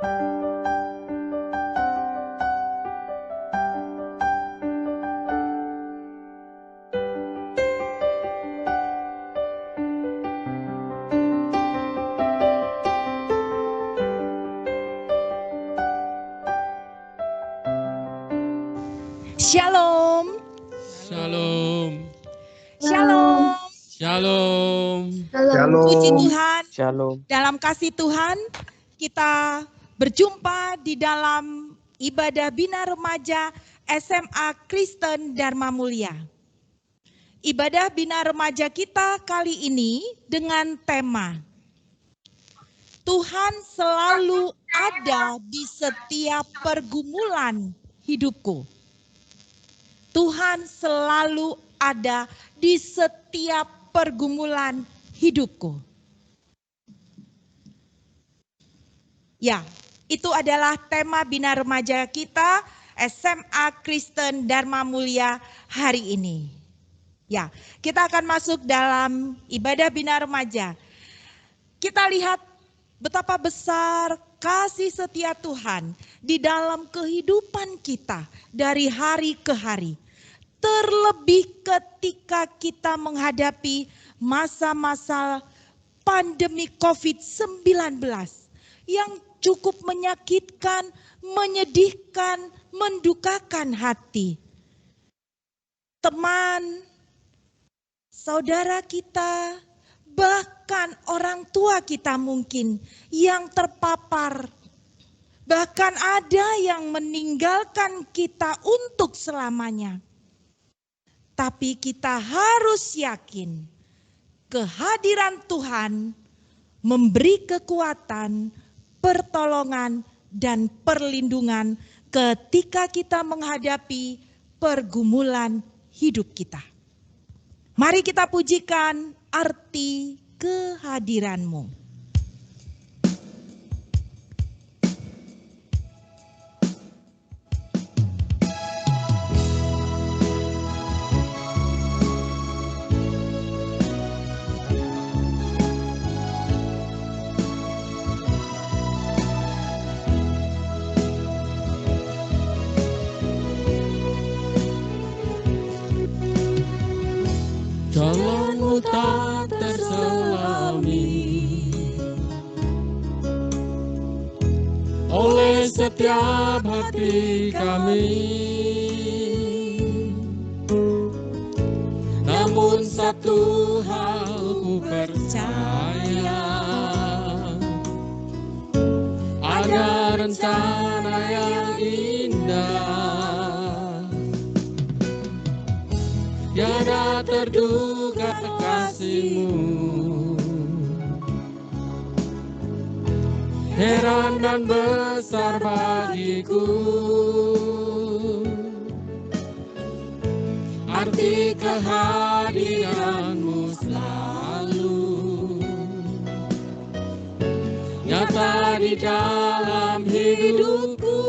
Shalom. Shalom. Shalom. Shalom. Puji Tuhan. Shalom. Dalam kasih Tuhan, kita berjumpa di dalam ibadah Bina Remaja SMA Kristen Dharma Mulia. Ibadah Bina Remaja kita kali ini dengan tema Tuhan selalu ada di setiap pergumulan hidupku. Tuhan selalu ada di setiap pergumulan hidupku. Ya, itu adalah tema Bina Remaja kita SMA Kristen Dharma Mulia hari ini. Ya, kita akan masuk dalam ibadah Bina Remaja. Kita lihat betapa besar kasih setia Tuhan di dalam kehidupan kita dari hari ke hari. Terlebih ketika kita menghadapi masa-masa pandemi COVID-19 yang cukup menyakitkan, menyedihkan, mendukakan hati. Teman, saudara kita, bahkan orang tua kita mungkin yang terpapar. Bahkan ada yang meninggalkan kita untuk selamanya. Tapi kita harus yakin kehadiran Tuhan memberi kekuatan, pertolongan, dan perlindungan ketika kita menghadapi pergumulan hidup kita. Mari kita pujikan arti kehadiran-Mu. Jalan-Mu tak terselami oleh setiap hati kami. Namun satu hal ku percaya, ada rencana yang indah, tiada terduga kasih-Mu. Heran dan besar bagiku arti kehadiran-Mu selalu nyata di dalam hidupku.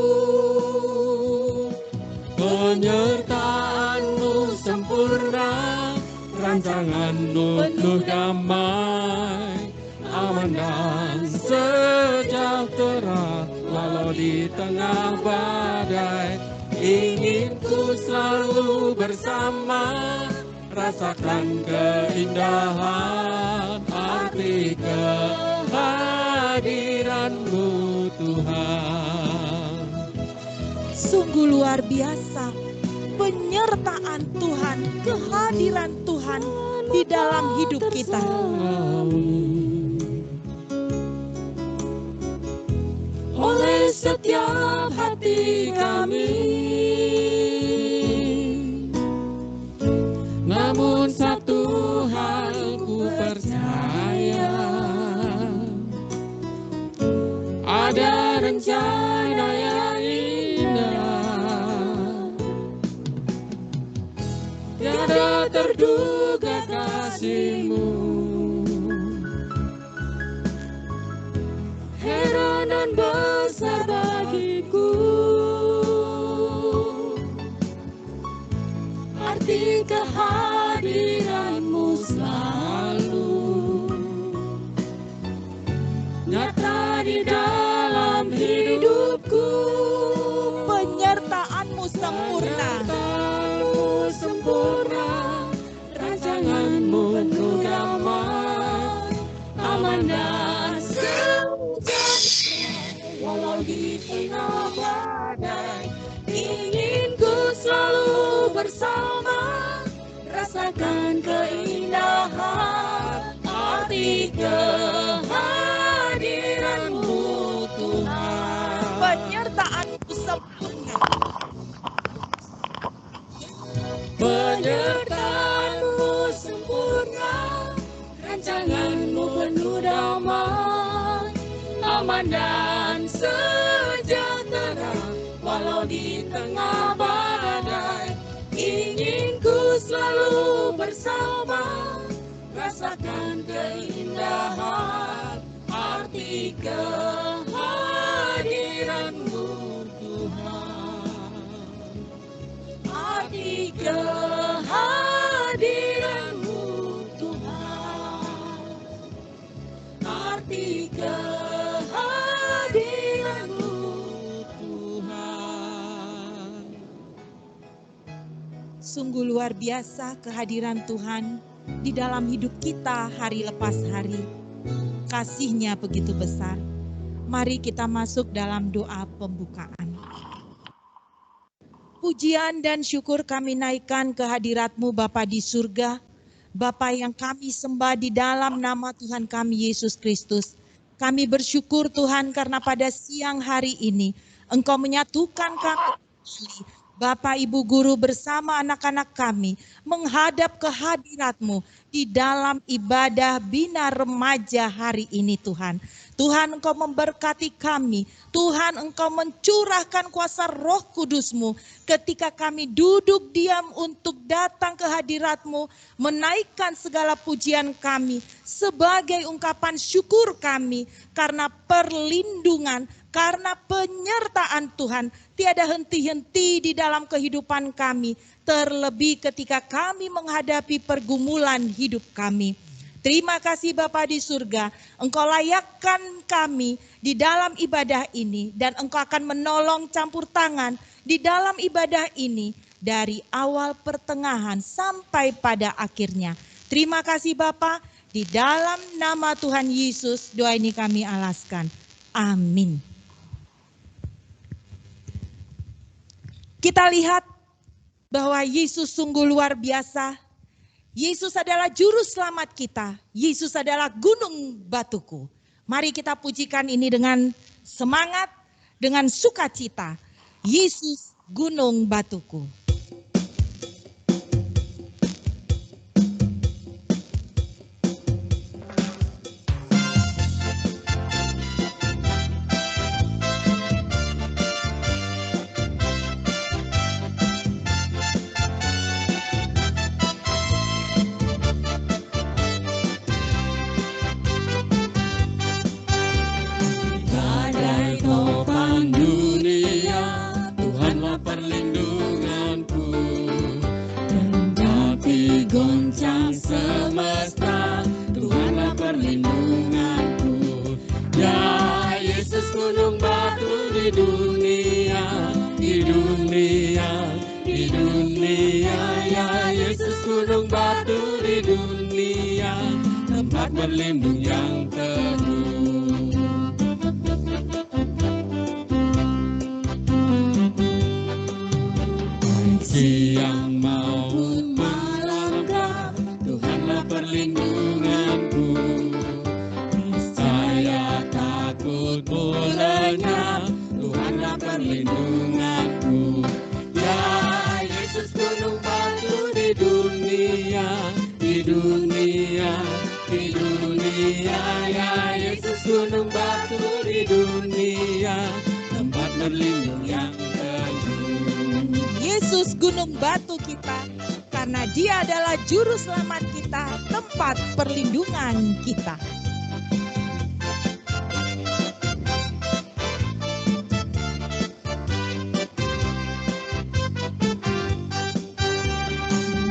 Penyertaan-Mu sempurna, rancangan-Mu penuh damai, aman dan sejahtera. Walau di tengah badai, ingin ku selalu bersama, rasakan keindahan arti kehadiran-Mu Tuhan. Sungguh luar biasa penyertaan Tuhan, kehadiran Tuhan di dalam hidup kita. Oleh setiap hati kami, namun satu hal ku percaya, ada rencana yang indah, tiada terduga kasih-Mu. Heran dan besar bagiku arti kehadiran-Mu selalu nyata di dalam hidup. walau di tengah badai. Ingin ku selalu bersama, rasakan keindahan arti kehadiran-Mu Tuhan. Penyertaan-Mu sempurna. Penyertaan-Mu sempurna, rancangan-Mu penuh damai, aman dan sejahtera walau di tengah badai. Ingin ku selalu bersama, rasakan keindahan arti kehadiran-Mu Tuhan. Arti kehadiran-Mu Tuhan. Arti kehadiran-Mu Tuhan. Sungguh luar biasa kehadiran Tuhan di dalam hidup kita hari lepas hari. Kasih-Nya begitu besar. Mari kita masuk dalam doa pembukaan. Pujian dan syukur kami naikkan ke hadirat-Mu Bapa di surga. Bapa yang kami sembah di dalam nama Tuhan kami Yesus Kristus. Kami bersyukur Tuhan karena pada siang hari ini Engkau menyatukan kami kembali, Bapak Ibu Guru bersama anak-anak kami menghadap ke hadirat-Mu di dalam ibadah Bina Remaja hari ini Tuhan. Tuhan Engkau memberkati kami, Tuhan Engkau mencurahkan kuasa Roh Kudus-Mu ketika kami duduk diam untuk datang ke hadirat-Mu, menaikkan segala pujian kami sebagai ungkapan syukur kami karena perlindungan, karena penyertaan Tuhan tiada henti-henti di dalam kehidupan kami, terlebih ketika kami menghadapi pergumulan hidup kami. Terima kasih Bapa di surga, Engkau layakkan kami di dalam ibadah ini dan Engkau akan menolong campur tangan di dalam ibadah ini dari awal pertengahan sampai pada akhirnya. Terima kasih Bapa, di dalam nama Tuhan Yesus doa ini kami alaskan. Amin. Kita lihat bahwa Yesus sungguh luar biasa. Yesus adalah juru selamat kita. Yesus adalah gunung batuku. Mari kita pujikan ini dengan semangat, dengan sukacita. Yesus gunung batuku. Berlindung yang teguh. Siang maupun malam, Tuhanlah perlindunganku. Saya takut mulanya, Tuhanlah perlindunganku. Ya Yesus gunung batu di dunia, di dunia. Di dunia, ya Yesus gunung batu di dunia, tempat berlindung yang teguh. Yesus gunung batu kita, karena Dia adalah juru selamat kita, tempat perlindungan kita.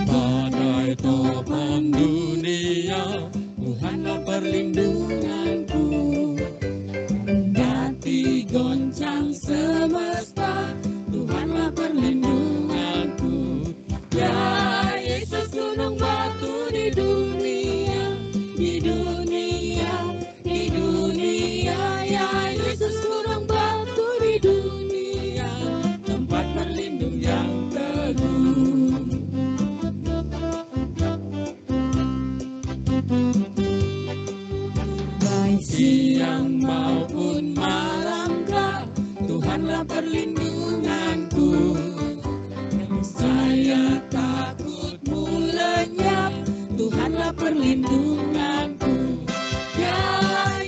Badai topan dunia, Tuhanlah perlindunganku. Kendati goncang semesta, Tuhanlah perlindunganku. Ya Yesus gunung batu di dunia, di dunia, di dunia. Ya Yesus gunung batu Tuhanlah perlindunganku. Saya takutmu lenyap, Tuhanlah perlindunganku. Ya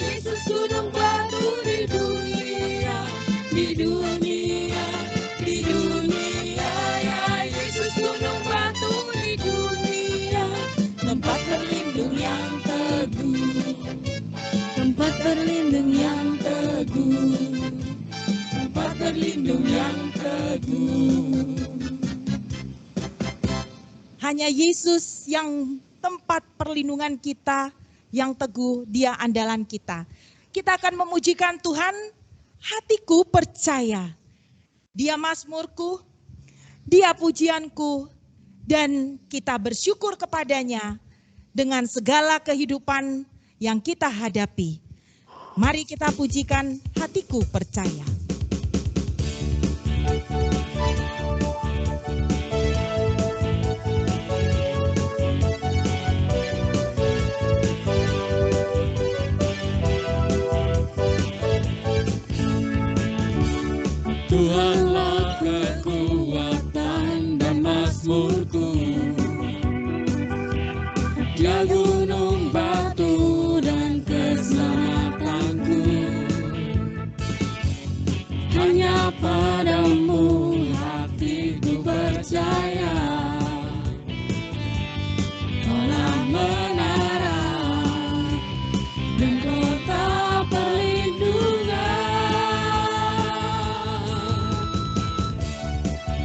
Yesus gunung batu di dunia, di dunia, di dunia. Ya Yesus gunung batu di dunia, tempat berlindung yang teguh, tempat berlindung yang teguh, tempat berlindung yang teguh. Hanya Yesus yang tempat perlindungan kita yang teguh, Dia andalan kita. Kita akan memujikan Tuhan, hatiku percaya. Dia mazmurku, Dia pujianku, dan kita bersyukur kepadanya dengan segala kehidupan yang kita hadapi. Mari kita pujikan hatiku percaya. Tuhanlah kekuatan dan mazmurku, Dia gunung batu dan keselamatanku. Hanya padamu hatiku percaya, Kaulah menara dan kota perlindungan.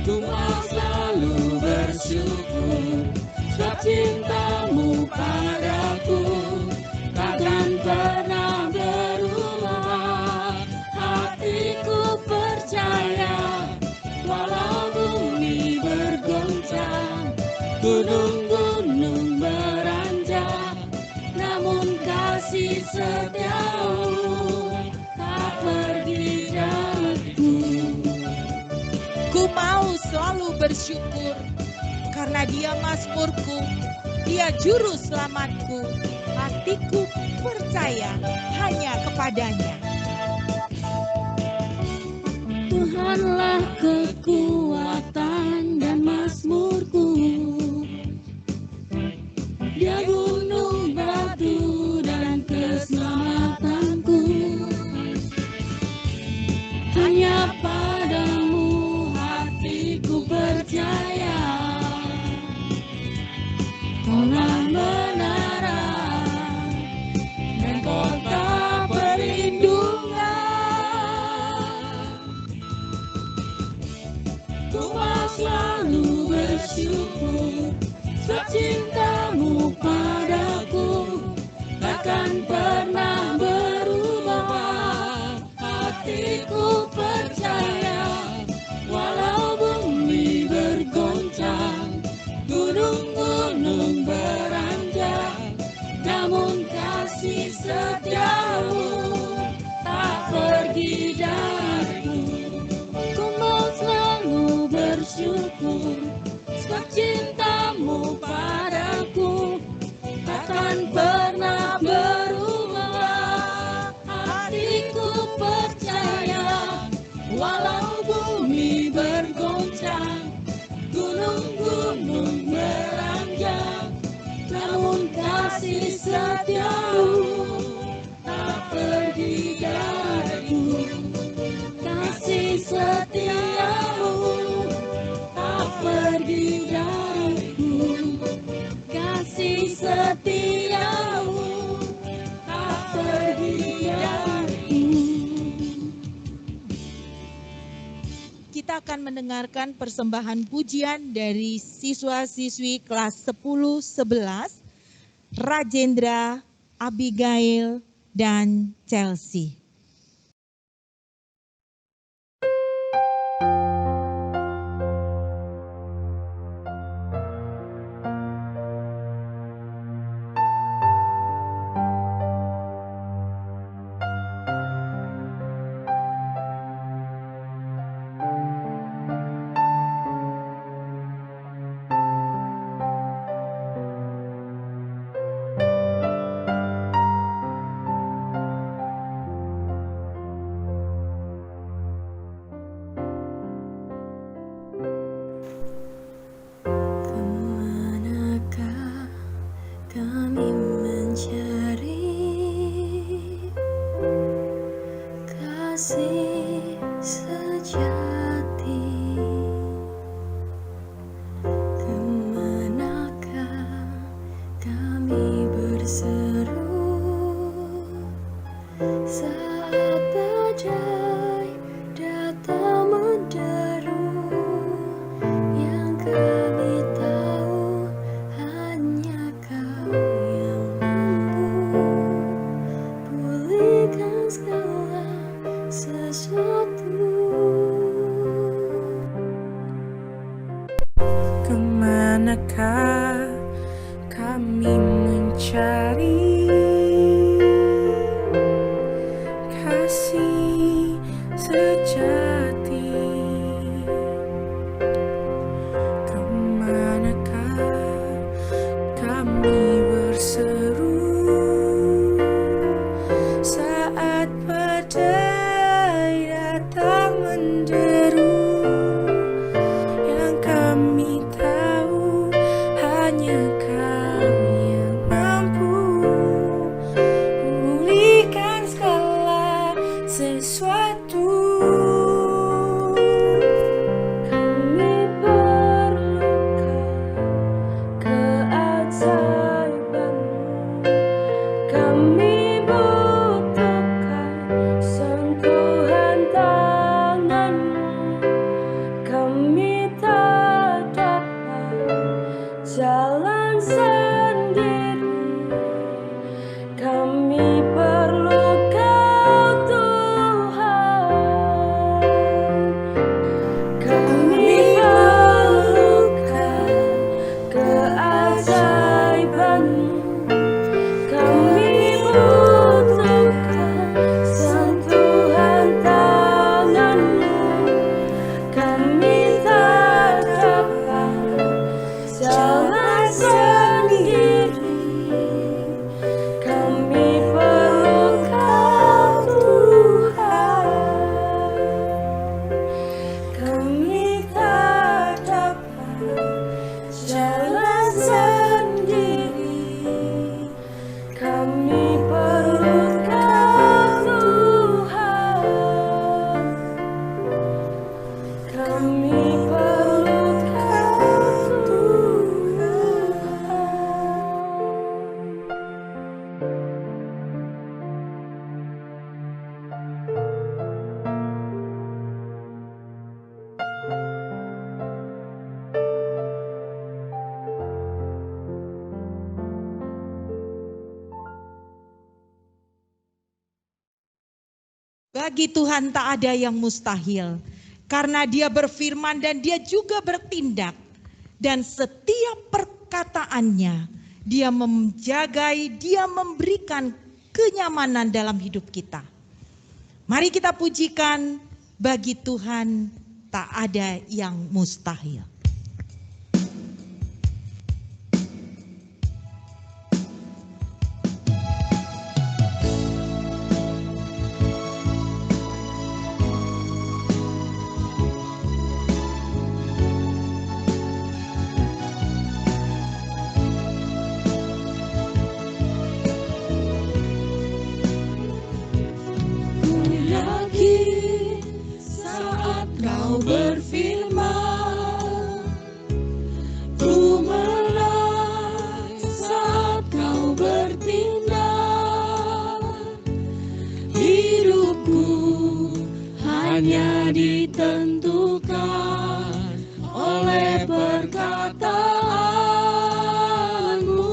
Ku mau selalu bersyukur, sebab cintamu padaku takkan pernah berubah. Hatiku percaya, walau bumi bergoncang, gunung-gunung beranjak, namun kasih setiamu tak pergi dariku. Ku mau selalu bersyukur karena Dia mazmurku, Dia juru selamatku. Hatiku percaya hanya kepadanya. Tuhanlah kekuatan dan mazmurku, Dia gunung batu dan keselamatanku. Hanya padamu hatiku percaya, Kaulah menara dan kota perlindungan. Ku mau selalu bersyukur, sebab cintamu padaku takkan pernah berubah. Hatiku percaya, walau bumi bergoncang, gunung-gunung beranjak, namun kasih setiamu tak pergi dariku. Ku mau selalu bersyukur, sebab cintamu padaku takkan pernah berubah. Hatiku percaya, walau bumi bergoncang, gunung-gunung beranjak, namun kasih setiamu tak pergi dariku. Kasih setiamu tak pergi dariku. Kasih setiamu tak pergi dariku. Kita akan mendengarkan persembahan pujian dari siswa-siswi kelas 10-11, Rajendra, Abigail, dan Chelsea. sejati, kemanakah kami berseru saat badai datang menderu? Yang kami tahu hanya Kau yang mampu pulihkan segala sesuatu. Kemanakah kami mencari kasih sejati? Kemanakah kami berseru saat badai datang menderu? Yang kami tahu hanya Kau yang mampu pulihkan segala sesuatu. Kami perlukan keajaiban-Mu, kami butuhkan sentuhan tangan-Mu, kami tak dapat jalan sendiri, kami perlu Kau Tuhan. Kami perlukan keajaiban-Mu, kami butuhkan sentuhan tangan-Mu, kami tak dapat jalan sendiri, kami perlu Kau Tuhan. Kami tak dapat jalan sendiri, kami perlu Kau Tuhan. Kami perlu Kau Bagi Tuhan tak ada yang mustahil, karena Dia berfirman dan Dia juga bertindak. Dan setiap perkataannya Dia menjagai, Dia memberikan kenyamanan dalam hidup kita. Mari kita pujikan, bagi Tuhan tak ada yang mustahil. saat Kau berfirman, ku melek saat Kau bertindak. Hidupku hanya ditentukan oleh perkataanmu.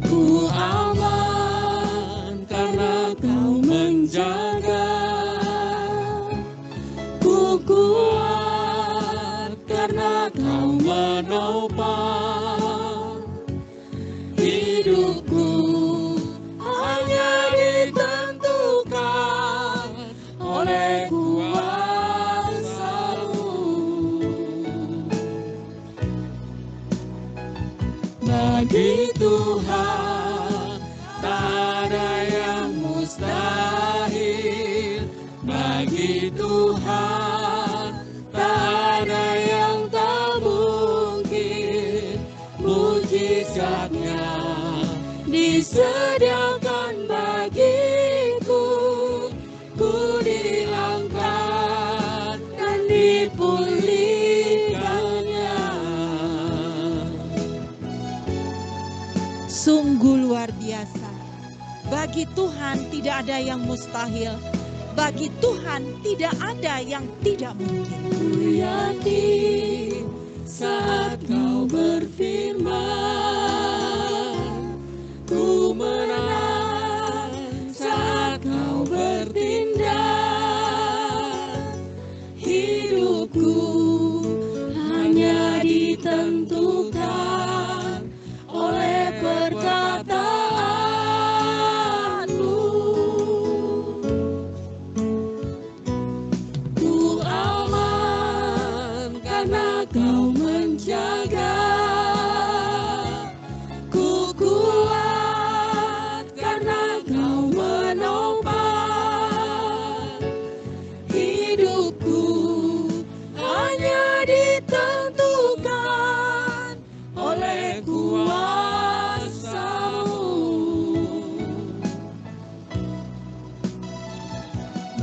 Ku aman karena Kau menjaga, ku kuat karena Kau menopang. Hidupku hanya ditentukan oleh kuasa-Mu. Bagi Tuhan tak ada yang mustahil, bagi Tuhan tak ada yang tak mungkin. Mujizatnya disediakan bagi Bagi Tuhan tidak ada yang mustahil. Bagi Tuhan tidak ada yang tidak mungkin. Ku yakin saat kau berfirman, ku menang saat kau bertindak. Hidupku hanya ditentukan oleh perkataanmu. Ku aman karena kau menjaga. Ku kuat karena kau menopang. Hidupku hanya ditentukan oleh kuasa-Mu.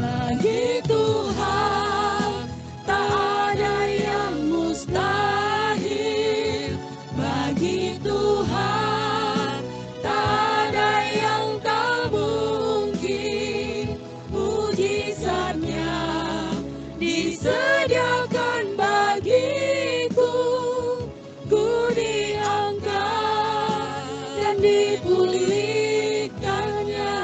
Bagi Tuhan tak ada yang mustahil. Bagi Tuhan tak ada yang tak mungkin. Mujizatnya disediakan bagiku. Ku diangkat dan dipulihkannya.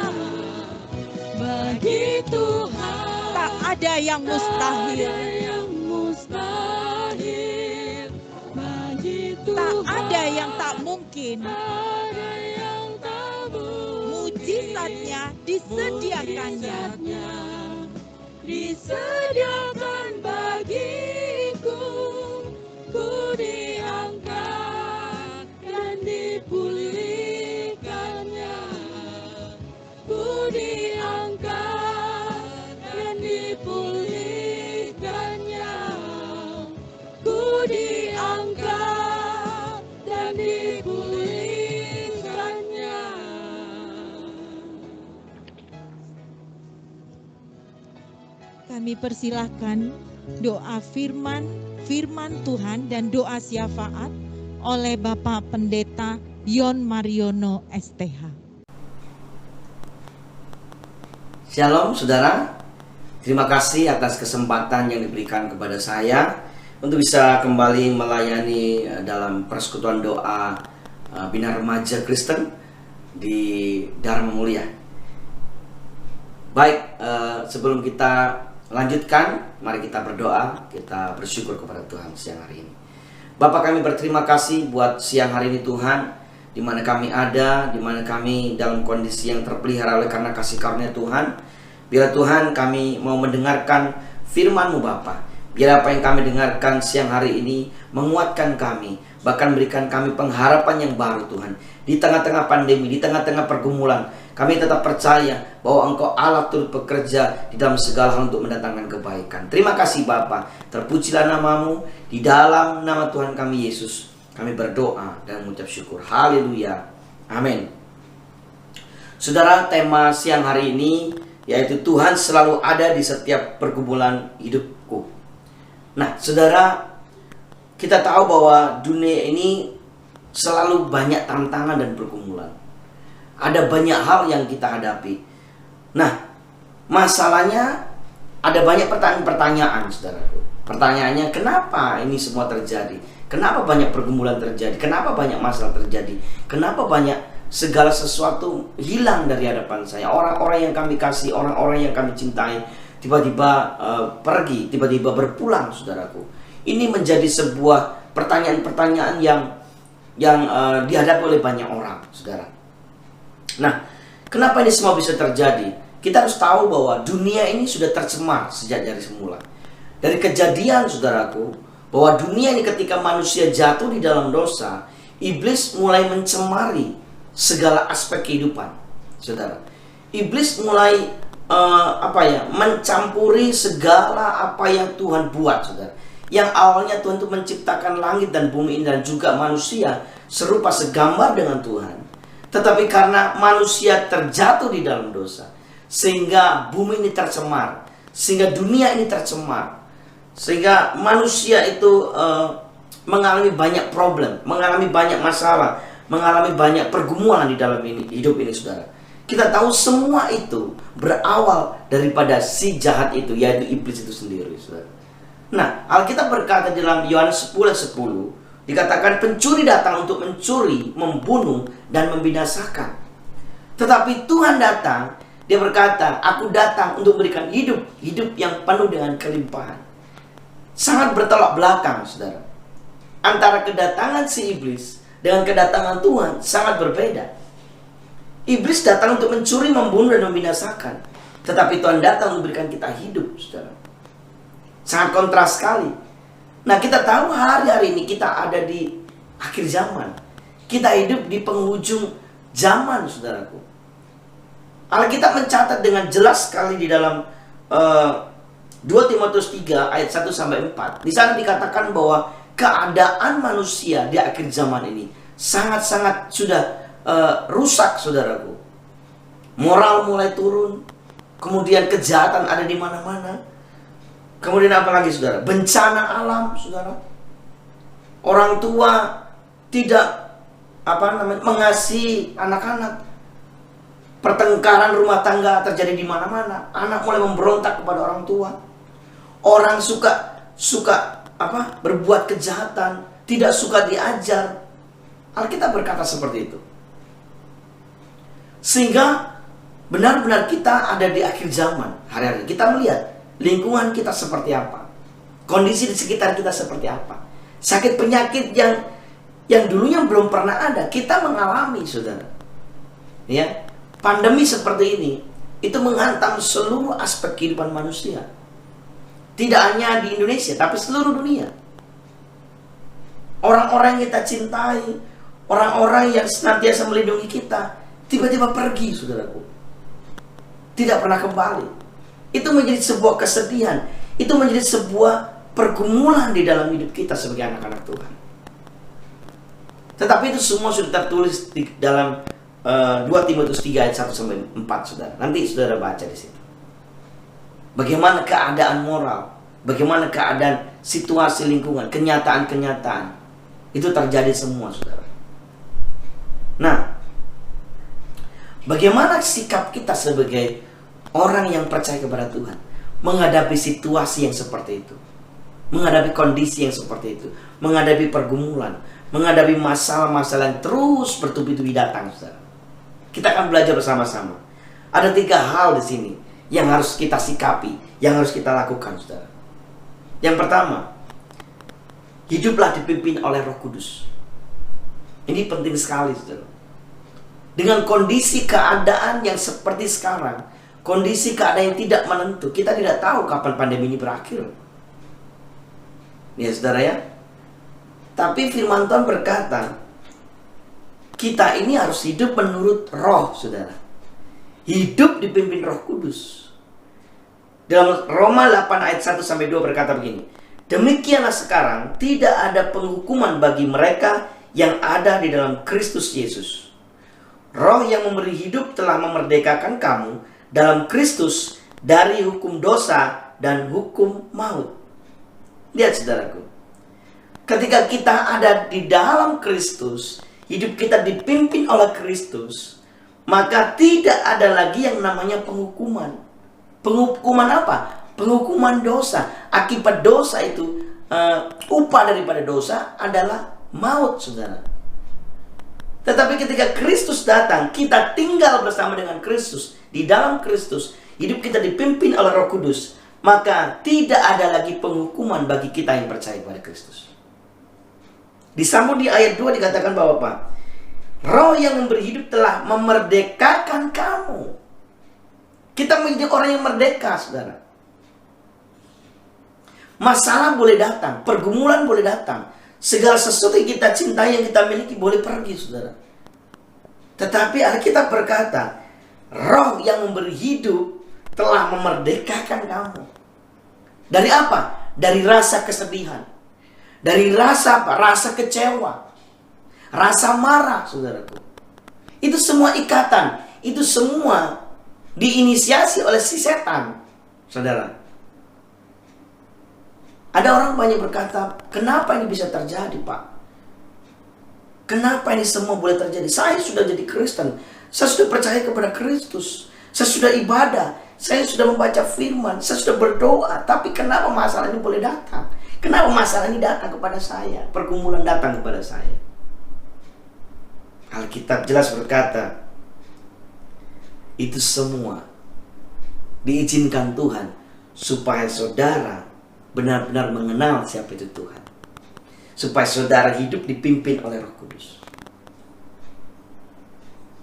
Bagi Tuhan Tak ada yang tak ada mustahil. yang mustahil. Bagi Tak Tuhan ada yang tak mungkin. tak ada yang tak mungkin. Mujizatnya disediakannya. Mujizatnya disediakan bagiku. Ku diangkat dan dipulihkannya. Ku diangkat dan dipulihkannya. Ku diangkat dan dipulihkannya. Kami persilahkan doa firman Tuhan dan doa syafaat oleh Bapak Pendeta Yon Mariono STH. Shalom saudara, terima kasih atas kesempatan yang diberikan kepada saya untuk bisa kembali melayani dalam persekutuan doa Bina Remaja Kristen di Dharma Mulia. Baik, sebelum kita lanjutkan, mari kita berdoa, kita bersyukur kepada Tuhan siang hari ini. Bapa, kami berterima kasih buat siang hari ini Tuhan, di mana kami ada, di mana kami dalam kondisi yang terpelihara oleh karena kasih karunia Tuhan. Biar Tuhan kami mau mendengarkan firman-Mu Bapa. Biar apa yang kami dengarkan siang hari ini menguatkan kami, bahkan berikan kami pengharapan yang baru Tuhan. Di tengah-tengah pandemi, di tengah-tengah pergumulan, kami tetap percaya bahwa Engkau Allah turut bekerja di dalam segala hal untuk mendatangkan kebaikan. Terima kasih Bapa, terpujilah nama-Mu. Di dalam nama Tuhan kami Yesus, kami berdoa dan mengucap syukur. Haleluya. Amin. Saudara, tema siang hari ini yaitu Tuhan selalu ada di setiap pergumulan hidupku. Nah, saudara, kita tahu bahwa dunia ini selalu banyak tantangan dan pergumulan. Ada banyak hal yang kita hadapi. Nah, masalahnya ada banyak pertanyaan-pertanyaan, saudaraku. Pertanyaannya, kenapa ini semua terjadi? Kenapa banyak pergumulan terjadi? Kenapa banyak masalah terjadi? Kenapa banyak segala sesuatu hilang dari hadapan saya? Orang-orang yang kami kasih, orang-orang yang kami cintai, tiba-tiba pergi, tiba-tiba berpulang, saudaraku. Ini menjadi sebuah pertanyaan-pertanyaan yang dihadapi oleh banyak orang, saudara. Nah, kenapa ini semua bisa terjadi? Kita harus tahu bahwa dunia ini sudah tercemar sejak dari semula. Dari kejadian, saudaraku, bahwa dunia ini ketika manusia jatuh di dalam dosa, iblis mulai mencemari segala aspek kehidupan, saudara. Iblis mulai mencampuri segala apa yang Tuhan buat, saudara. Yang awalnya Tuhan itu menciptakan langit dan bumi ini dan juga manusia serupa segambar dengan Tuhan. Tetapi karena manusia terjatuh di dalam dosa, sehingga bumi ini tercemar, sehingga dunia ini tercemar, sehingga manusia itu mengalami banyak problem, mengalami banyak masalah, mengalami banyak pergumulan di dalam hidup ini, saudara. Kita tahu semua itu berawal daripada si jahat itu, yaitu iblis itu sendiri, saudara. Nah, Alkitab berkata di dalam Yohanes 10:10, dikatakan pencuri datang untuk mencuri, membunuh, dan membinasakan. Tetapi Tuhan datang, dia berkata, aku datang untuk memberikan hidup yang penuh dengan kelimpahan. Sangat bertolak belakang, saudara. Antara kedatangan si iblis dengan kedatangan Tuhan sangat berbeda. Iblis datang untuk mencuri, membunuh, dan membinasakan. Tetapi Tuhan datang untuk memberikan kita hidup, saudara. Sangat kontras sekali. Nah, kita tahu hari-hari ini kita ada di akhir zaman. Kita hidup di penghujung zaman, saudaraku. Alkitab mencatat dengan jelas sekali di dalam 2 Timotius 3 ayat 1-4. Di sana dikatakan bahwa keadaan manusia di akhir zaman ini sangat-sangat sudah rusak, saudaraku. Moral mulai turun, kemudian kejahatan ada di mana-mana. Kemudian apa lagi, saudara? Bencana alam, saudara. Orang tua tidak mengasihi anak-anak. Pertengkaran rumah tangga terjadi di mana-mana. Anak mulai memberontak kepada orang tua. Orang suka berbuat kejahatan, tidak suka diajar. Alkitab berkata seperti itu. Sehingga benar-benar kita ada di akhir zaman. Hari-hari kita melihat lingkungan kita seperti apa, kondisi di sekitar kita seperti apa. Sakit penyakit yang dulunya belum pernah ada, kita mengalami, saudara. Ya, pandemi seperti ini itu menghantam seluruh aspek kehidupan manusia. Tidak hanya di Indonesia, tapi seluruh dunia. Orang-orang yang kita cintai, orang-orang yang senantiasa melindungi kita, tiba-tiba pergi, saudaraku. Tidak pernah kembali. Itu menjadi sebuah kesedihan. Itu menjadi sebuah pergumulan di dalam hidup kita sebagai anak-anak Tuhan. Tetapi itu semua sudah tertulis di dalam 2 Timotius 3 ayat 1-4, saudara. Nanti saudara baca di situ. Bagaimana keadaan moral, bagaimana keadaan situasi lingkungan, kenyataan-kenyataan. Itu terjadi semua, saudara. Nah, bagaimana sikap kita sebagai orang yang percaya kepada Tuhan menghadapi situasi yang seperti itu, menghadapi kondisi yang seperti itu, menghadapi pergumulan, menghadapi masalah-masalah yang terus bertubi-tubi datang, saudara. Kita akan belajar bersama-sama. Ada 3 hal di sini yang harus kita sikapi, yang harus kita lakukan, saudara. Yang pertama, hiduplah dipimpin oleh Roh Kudus. Ini penting sekali, saudara. Dengan kondisi keadaan yang seperti sekarang, kondisi keadaan yang tidak menentu, kita tidak tahu kapan pandemi ini berakhir. Ya, saudara ya. Tapi firman Tuhan berkata, kita ini harus hidup menurut Roh, saudara. Hidup dipimpin Roh Kudus. Dalam Roma 8 ayat 1-2 berkata begini, demikianlah sekarang tidak ada penghukuman bagi mereka yang ada di dalam Kristus Yesus. Roh yang memberi hidup telah memerdekakan kamu dalam Kristus dari hukum dosa dan hukum maut. Lihat, saudaraku. Ketika kita ada di dalam Kristus, hidup kita dipimpin oleh Kristus, maka tidak ada lagi yang namanya penghukuman. Penghukuman apa? Penghukuman dosa. Akibat dosa itu, upah daripada dosa adalah maut, saudara. Tetapi ketika Kristus datang, kita tinggal bersama dengan Kristus. Di dalam Kristus, hidup kita dipimpin oleh Roh Kudus. Maka tidak ada lagi penghukuman bagi kita yang percaya kepada Kristus. Disambung di ayat 2 dikatakan bahwa apa? Roh yang memberi hidup telah memerdekakan kamu. Kita menjadi orang yang merdeka, saudara. Masalah boleh datang, pergumulan boleh datang, segala sesuatu yang kita cintai, yang kita miliki boleh pergi, saudara. Tetapi Alkitab berkata, Roh yang memberi hidup telah memerdekakan kamu. Dari apa? Dari rasa kesedihan. Dari rasa apa? Rasa kecewa. Rasa marah, saudaraku. Itu semua ikatan. Itu semua diinisiasi oleh si setan, saudara. Ada orang banyak berkata, kenapa ini bisa terjadi, Pak? Kenapa ini semua boleh terjadi? Saya sudah jadi Kristen. Saya sudah percaya kepada Kristus. Saya sudah ibadah. Saya sudah membaca firman. Saya sudah berdoa. Tapi kenapa masalah ini boleh datang? Kenapa masalah ini datang kepada saya? Pergumulan datang kepada saya. Alkitab jelas berkata, itu semua diizinkan Tuhan supaya saudara benar-benar mengenal siapa itu Tuhan. Supaya saudara hidup dipimpin oleh Roh Kudus.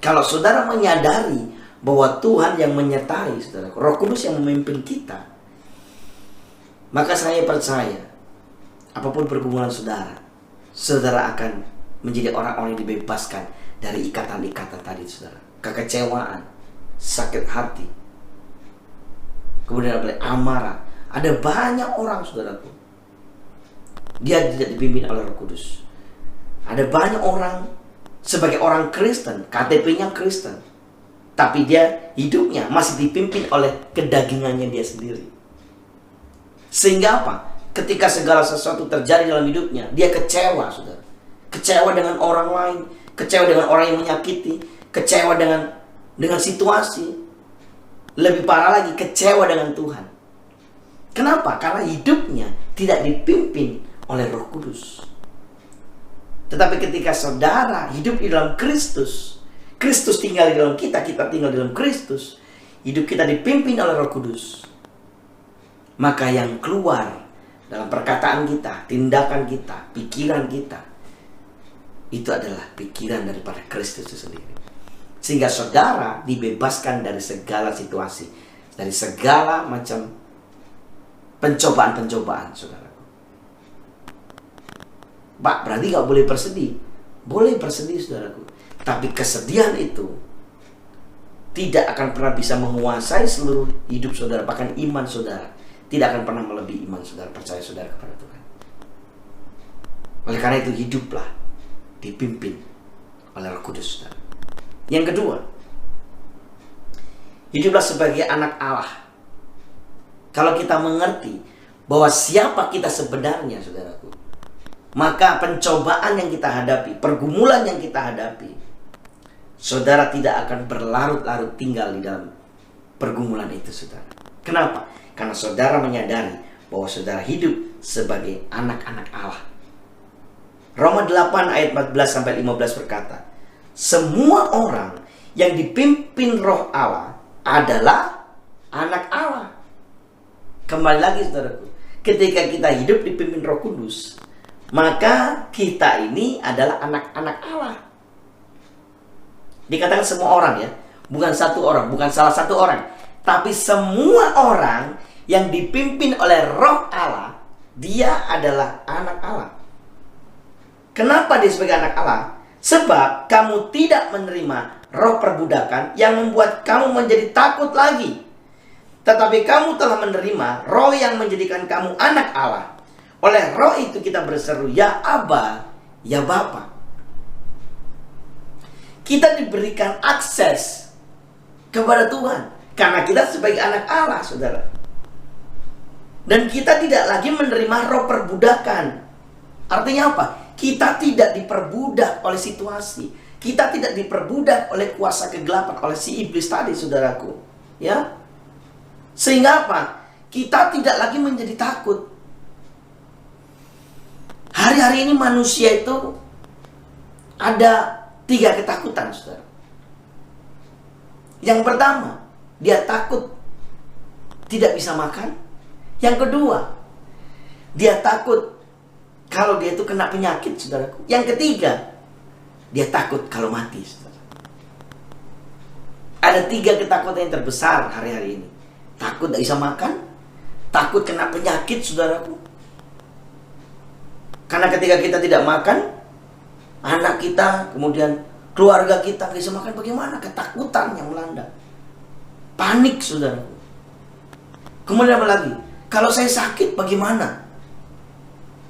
Kalau saudara menyadari bahwa Tuhan yang menyertai saudara, Roh Kudus yang memimpin kita, maka saya percaya apapun pergumulan saudara, saudara akan menjadi orang-orang yang dibebaskan dari ikatan-ikatan tadi saudara. Kekecewaan, sakit hati, kemudian ada amarah. Ada banyak orang saudaraku, dia tidak dipimpin oleh Roh Kudus. Ada banyak orang sebagai orang Kristen, KTP-nya Kristen, tapi dia hidupnya masih dipimpin oleh kedagingannya dia sendiri. Sehingga apa? Ketika segala sesuatu terjadi dalam hidupnya, dia kecewa saudara. Kecewa dengan orang lain, kecewa dengan orang yang menyakiti, kecewa dengan situasi. Lebih parah lagi, kecewa dengan Tuhan. Kenapa? Karena hidupnya tidak dipimpin oleh Roh Kudus. Tetapi ketika saudara hidup di dalam Kristus, Kristus tinggal di dalam kita, kita tinggal di dalam Kristus, hidup kita dipimpin oleh Roh Kudus, maka yang keluar dalam perkataan kita, tindakan kita, pikiran kita, itu adalah pikiran daripada Kristus itu sendiri. Sehingga saudara dibebaskan dari segala situasi, dari segala macam pencobaan-pencobaan saudaraku. Pak, berarti gak boleh bersedih? Boleh bersedih saudaraku. Tapi kesedihan itu tidak akan pernah bisa menguasai seluruh hidup saudara. Bahkan iman saudara tidak akan pernah melebihi iman saudara, percaya saudara kepada Tuhan. Oleh karena itu hiduplah dipimpin oleh Roh Kudus saudara. Yang kedua, hiduplah sebagai anak Allah. Kalau kita mengerti bahwa siapa kita sebenarnya saudaraku, maka pencobaan yang kita hadapi, pergumulan yang kita hadapi, saudara tidak akan berlarut-larut tinggal di dalam pergumulan itu saudara. Kenapa? Karena saudara menyadari bahwa saudara hidup sebagai anak-anak Allah. Roma 8 ayat 14-15 berkata, semua orang yang dipimpin Roh Allah adalah anak Allah. Kembali lagi saudaraku, ketika kita hidup dipimpin Roh Kudus, maka kita ini adalah anak-anak Allah. Dikatakan semua orang ya, bukan satu orang, bukan salah satu orang, tapi semua orang yang dipimpin oleh Roh Allah, dia adalah anak Allah. Kenapa dia sebagai anak Allah? Sebab kamu tidak menerima roh perbudakan yang membuat kamu menjadi takut lagi, tetapi kamu telah menerima roh yang menjadikan kamu anak Allah. Oleh roh itu kita berseru, ya Aba, ya Bapa. Kita diberikan akses kepada Tuhan karena kita sebagai anak Allah saudara. Dan kita tidak lagi menerima roh perbudakan. Artinya apa? Kita tidak diperbudak oleh situasi. Kita tidak diperbudak oleh kuasa kegelapan, oleh si iblis tadi saudaraku. Ya. Sehingga apa? Kita tidak lagi menjadi takut. Hari-hari ini manusia itu ada 3 ketakutan saudara. Yang pertama, dia takut tidak bisa makan. Yang kedua, dia takut kalau dia itu kena penyakit saudaraku. Yang ketiga, dia takut kalau mati saudara. Ada 3 ketakutan yang terbesar hari-hari ini. Takut tidak bisa makan, takut kena penyakit saudaraku. Karena ketika kita tidak makan, anak kita, kemudian keluarga kita tidak bisa makan, bagaimana? Ketakutan yang melanda. Panik saudaraku. Kemudian apa lagi? Kalau saya sakit bagaimana?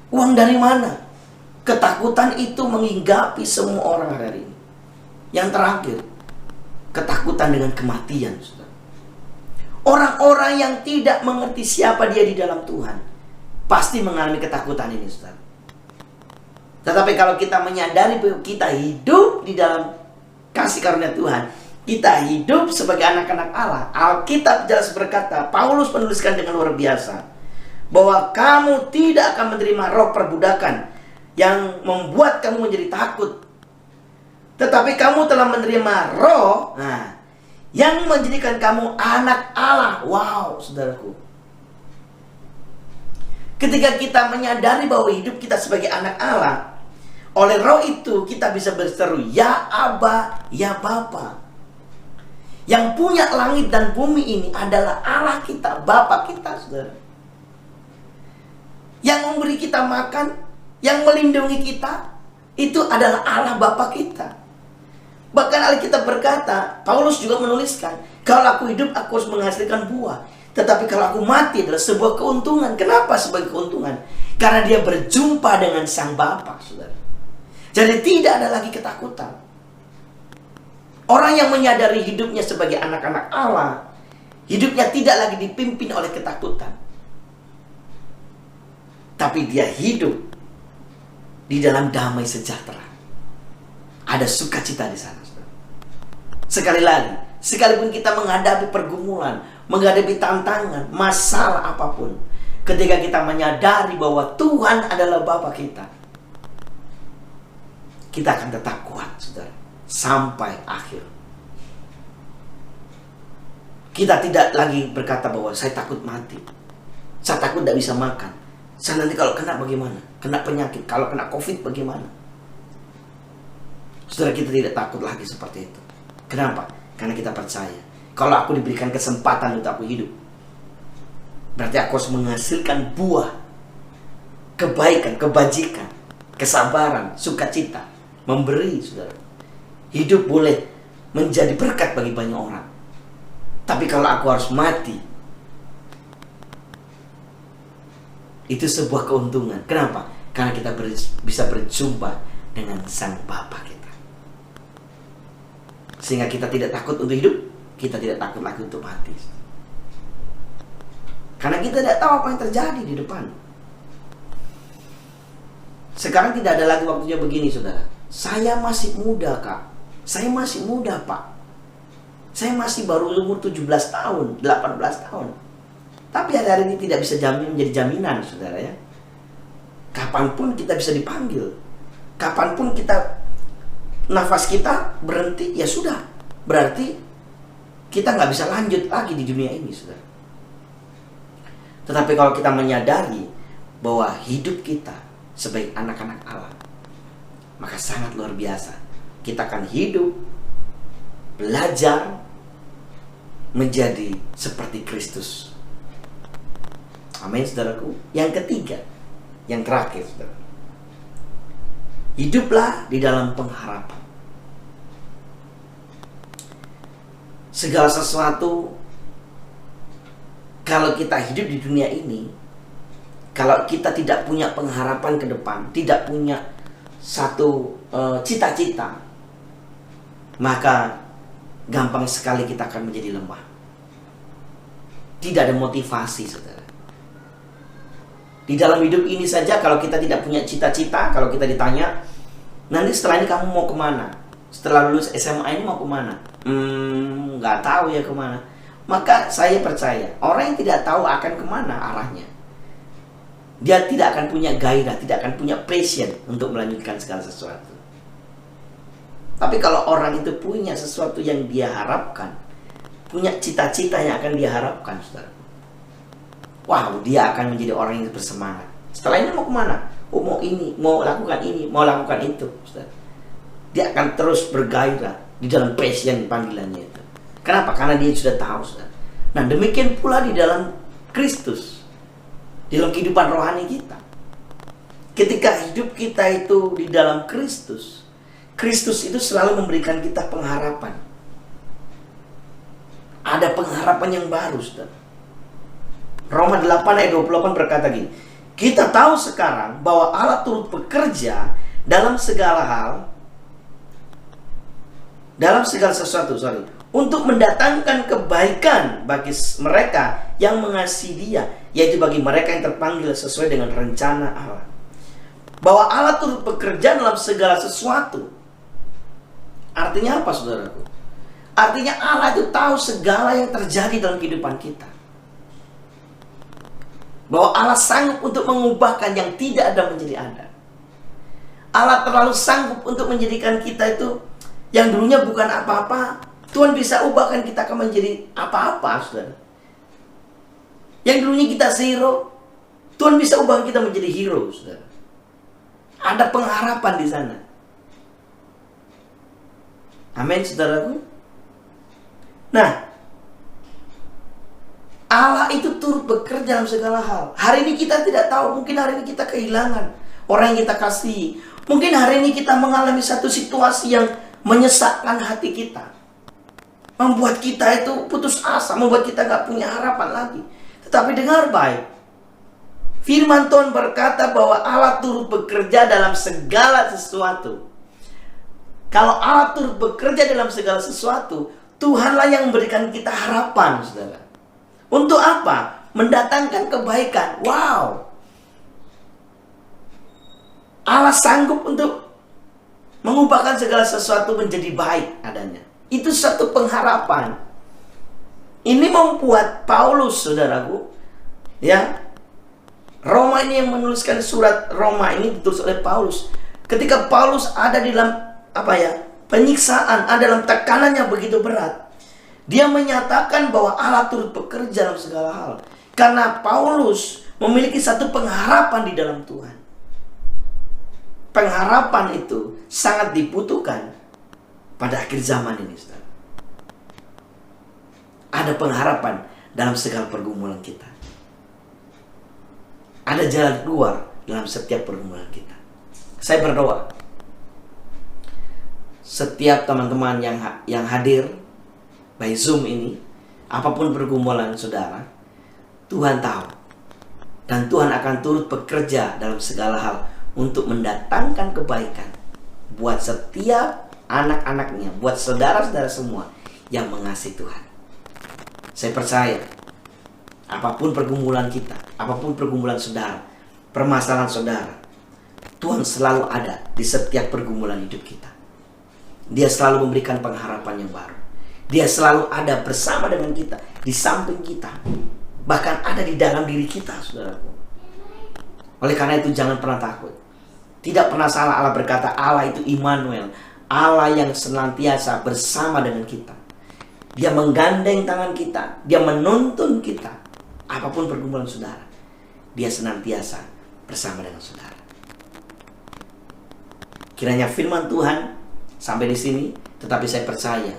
Uang dari mana? Ketakutan itu menghinggapi semua orang hari ini. Yang terakhir, ketakutan dengan kematian saudara. Orang-orang yang tidak mengerti siapa dia di dalam Tuhan pasti mengalami ketakutan ini saudara. Tetapi kalau kita menyadari bahwa kita hidup di dalam kasih karunia Tuhan, Kita hidup sebagai anak-anak Allah. Alkitab jelas berkata, Paulus menuliskan dengan luar biasa, bahwa kamu tidak akan menerima roh perbudakan yang membuat kamu menjadi takut. Tetapi kamu telah menerima roh yang menjadikan kamu anak Allah. Wow, saudaraku. Ketika kita menyadari bahwa hidup kita sebagai anak Allah, oleh roh itu kita bisa berseru, ya Aba, ya Bapa. Yang punya langit dan bumi ini adalah Allah kita, Bapa kita, saudara. Yang memberi kita makan, yang melindungi kita, itu adalah Allah Bapa kita. Bahkan Alkitab berkata, Paulus juga menuliskan, kalau aku hidup aku harus menghasilkan buah. Tetapi kalau aku mati adalah sebuah keuntungan. Kenapa sebagai keuntungan? Karena dia berjumpa dengan Sang Bapa, saudara. Jadi tidak ada lagi ketakutan. Orang yang menyadari hidupnya sebagai anak-anak Allah, hidupnya tidak lagi dipimpin oleh ketakutan. Tapi dia hidup di dalam damai sejahtera. Ada sukacita di sana. Sekali lagi, sekalipun kita menghadapi pergumulan, menghadapi tantangan, masalah apapun, ketika kita menyadari bahwa Tuhan adalah Bapa kita, kita akan tetap kuat, saudara, sampai akhir. Kita tidak lagi berkata bahwa saya takut mati, saya takut tidak bisa makan, saya nanti kalau kena bagaimana, kena penyakit, kalau kena COVID bagaimana. Saudara, kita tidak takut lagi seperti itu. Kenapa? Karena kita percaya, kalau aku diberikan kesempatan untuk aku hidup, berarti aku harus menghasilkan buah kebaikan, kebajikan, kesabaran, sukacita, memberi, saudara. Hidup boleh menjadi berkat bagi banyak orang. Tapi kalau aku harus mati, itu sebuah keuntungan. Kenapa? Karena kita bisa berjumpa dengan Sang Bapa kita. Sehingga kita tidak takut untuk hidup, kita tidak takut lagi untuk mati. Karena kita tidak tahu apa yang terjadi di depan. Sekarang tidak ada lagi waktunya begini, saudara. Saya masih muda, Kak. Saya masih muda, Pak. Saya masih baru umur 17 tahun, 18 tahun. Tapi hari ini tidak bisa menjadi jaminan, saudara ya. Kapanpun kita bisa dipanggil. Kapanpun nafas kita berhenti, ya sudah. Berarti kita nggak bisa lanjut lagi di dunia ini, saudara. Tetapi kalau kita menyadari bahwa hidup kita sebagai anak-anak Allah, maka sangat luar biasa. Kita akan hidup, belajar menjadi seperti Kristus. Amin, saudaraku. Yang ketiga, yang terakhir, saudara. Hiduplah di dalam pengharapan. Segala sesuatu, kalau kita hidup di dunia ini, kalau kita tidak punya pengharapan ke depan, tidak punya satu cita-cita, maka gampang sekali kita akan menjadi lemah. Tidak ada motivasi, saudara. Di dalam hidup ini saja, kalau kita tidak punya cita-cita, kalau kita ditanya, nanti setelah ini kamu mau kemana? Setelah lulus SMA ini mau kemana? Nggak tahu ya kemana. Maka saya percaya, orang yang tidak tahu akan kemana arahnya, dia tidak akan punya gairah, tidak akan punya passion untuk melanjutkan segala sesuatu. Tapi kalau orang itu punya sesuatu yang dia harapkan, punya cita-cita yang akan dia harapkan, saudara, wow, dia akan menjadi orang yang bersemangat. Setelah ini mau kemana? Oh, mau ini, mau lakukan ini, mau lakukan itu, saudara. Dia akan terus bergairah di dalam passion panggilannya itu. Kenapa? Karena dia sudah tahu, saudara. Nah, demikian pula di dalam Kristus, di dalam kehidupan rohani kita. Ketika hidup kita itu di dalam Kristus, Kristus itu selalu memberikan kita pengharapan. Ada pengharapan yang baru, saudara. Roma 8 ayat 28 berkata gini, kita tahu sekarang bahwa Allah turut bekerja dalam segala hal, dalam segala sesuatu, untuk mendatangkan kebaikan bagi mereka yang mengasihi Dia, yaitu bagi mereka yang terpanggil sesuai dengan rencana Allah. Bahwa Allah turut bekerja dalam segala sesuatu. Artinya apa, saudaraku? Artinya Allah itu tahu segala yang terjadi dalam kehidupan kita. Bahwa Allah sanggup untuk mengubahkan yang tidak ada menjadi ada. Allah terlalu sanggup untuk menjadikan kita itu yang dulunya bukan apa-apa, Tuhan bisa ubahkan kita akan menjadi apa-apa, saudara. Yang dulunya kita zero, Tuhan bisa ubahkan kita menjadi hero, saudara. Ada pengharapan di sana. Amin, saudaraku. Nah, Allah itu turut bekerja dalam segala hal. Hari ini kita tidak tahu, mungkin hari ini kita kehilangan orang yang kita kasihi. Mungkin hari ini kita mengalami satu situasi yang menyesakkan hati kita, membuat kita itu putus asa, membuat kita gak punya harapan lagi. Tetapi dengar baik, firman Tuhan berkata bahwa Allah turut bekerja dalam segala sesuatu. Kalau Allah turut bekerja dalam segala sesuatu, Tuhanlah yang memberikan kita harapan, saudara. Untuk apa? Mendatangkan kebaikan. Wow. Allah sanggup untuk mengubahkan segala sesuatu menjadi baik adanya. Itu satu pengharapan. Ini membuat Paulus, saudaraku, ya, Roma ini yang menuliskan surat Roma ini ditulis oleh Paulus. Ketika Paulus ada di dalam penyiksaan, ada dalam tekanan yang begitu berat, dia menyatakan bahwa Allah turut bekerja dalam segala hal. Karena Paulus memiliki satu pengharapan di dalam Tuhan. Pengharapan itu sangat dibutuhkan pada akhir zaman ini, saudara. Ada pengharapan dalam segala pergumulan kita. Ada jalan keluar dalam setiap pergumulan kita. Saya berdoa, setiap teman-teman yang hadir by Zoom ini, apapun pergumulan saudara, Tuhan tahu. Dan Tuhan akan turut bekerja dalam segala hal untuk mendatangkan kebaikan buat setiap anak-anaknya, buat saudara-saudara semua yang mengasihi Tuhan. Saya percaya, apapun pergumulan kita, apapun pergumulan saudara, permasalahan saudara, Tuhan selalu ada di setiap pergumulan hidup kita. Dia selalu memberikan pengharapan yang baru. Dia selalu ada bersama dengan kita, di samping kita, bahkan ada di dalam diri kita, saudaraku. Oleh karena itu jangan pernah takut. Tidak pernah salah Allah berkata Allah itu Immanuel, Allah yang senantiasa bersama dengan kita. Dia menggandeng tangan kita, dia menuntun kita. Apapun pergumulan saudara, dia senantiasa bersama dengan saudara. Kiranya firman Tuhan sampai di sini, tetapi saya percaya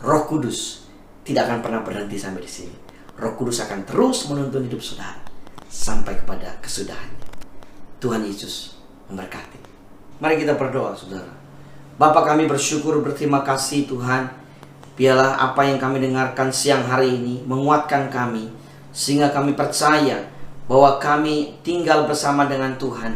Roh Kudus tidak akan pernah berhenti sampai di sini. Roh Kudus akan terus menuntun hidup saudara sampai kepada kesudahannya. Tuhan Yesus memberkati. Mari kita berdoa, saudara. Bapa, kami bersyukur, berterima kasih Tuhan. Biarlah apa yang kami dengarkan siang hari ini menguatkan kami, sehingga kami percaya bahwa kami tinggal bersama dengan Tuhan.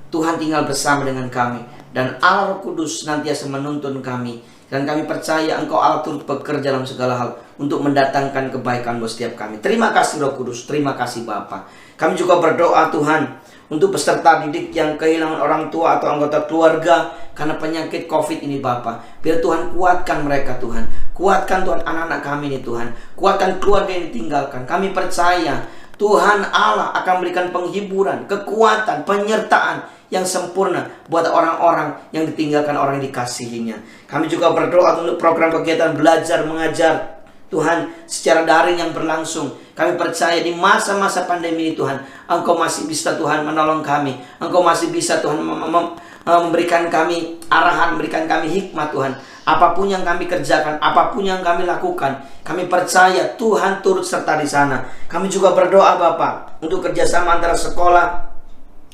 Tuhan tinggal bersama dengan kami, dan Allah Roh Kudus senantiasa menuntun kami. Dan kami percaya Engkau Allah turut bekerja dalam segala hal untuk mendatangkan kebaikan buat setiap kami. Terima kasih Roh Kudus, terima kasih Bapa. Kami juga berdoa Tuhan untuk peserta didik yang kehilangan orang tua atau anggota keluarga karena penyakit COVID ini Bapa. Biar Tuhan kuatkan mereka Tuhan. Kuatkan Tuhan anak-anak kami ini Tuhan. Kuatkan keluarga yang ditinggalkan. Kami percaya Tuhan Allah akan memberikan penghiburan, kekuatan, penyertaan yang sempurna buat orang-orang yang ditinggalkan, orang yang dikasihinya. Kami juga berdoa untuk program kegiatan belajar mengajar Tuhan secara daring yang berlangsung. Kami percaya di masa-masa pandemi ini Tuhan, Engkau masih bisa Tuhan menolong kami. Engkau masih bisa Tuhan memberikan kami arahan, memberikan kami hikmat Tuhan. Apapun yang kami kerjakan, apapun yang kami lakukan, kami percaya Tuhan turut serta di sana. Kami juga berdoa Bapa untuk kerjasama antara sekolah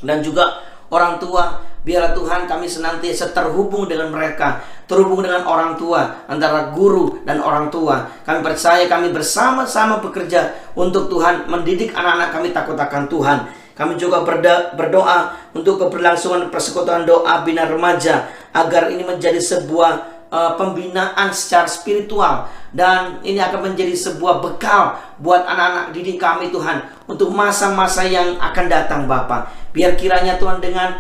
dan juga orang tua. Biarlah Tuhan kami senantiasa terhubung dengan mereka, terhubung dengan orang tua, antara guru dan orang tua. Kami percaya kami bersama-sama bekerja untuk Tuhan mendidik anak-anak kami takut akan Tuhan. Kami juga berdoa untuk keberlangsungan persekutuan doa bina remaja, agar ini menjadi sebuah pembinaan secara spiritual, dan ini akan menjadi sebuah bekal buat anak-anak didik kami Tuhan untuk masa-masa yang akan datang Bapa. Biar kiranya Tuhan dengan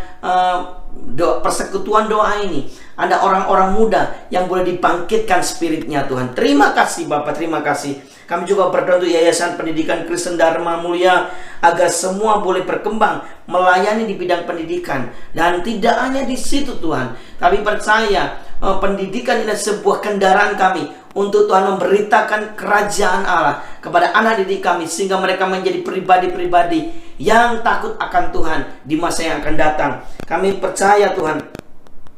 persekutuan doa ini ada orang-orang muda yang boleh dibangkitkan spiritnya Tuhan. Terima kasih Bapak, terima kasih. Kami juga berdoa untuk Yayasan Pendidikan Kristen Dharma Mulia agar semua boleh berkembang melayani di bidang pendidikan. Dan tidak hanya di situ Tuhan, tapi percaya pendidikan ini sebuah kendaraan kami untuk Tuhan memberitakan kerajaan Allah kepada anak didik kami, sehingga mereka menjadi pribadi-pribadi yang takut akan Tuhan di masa yang akan datang. Kami percaya Tuhan,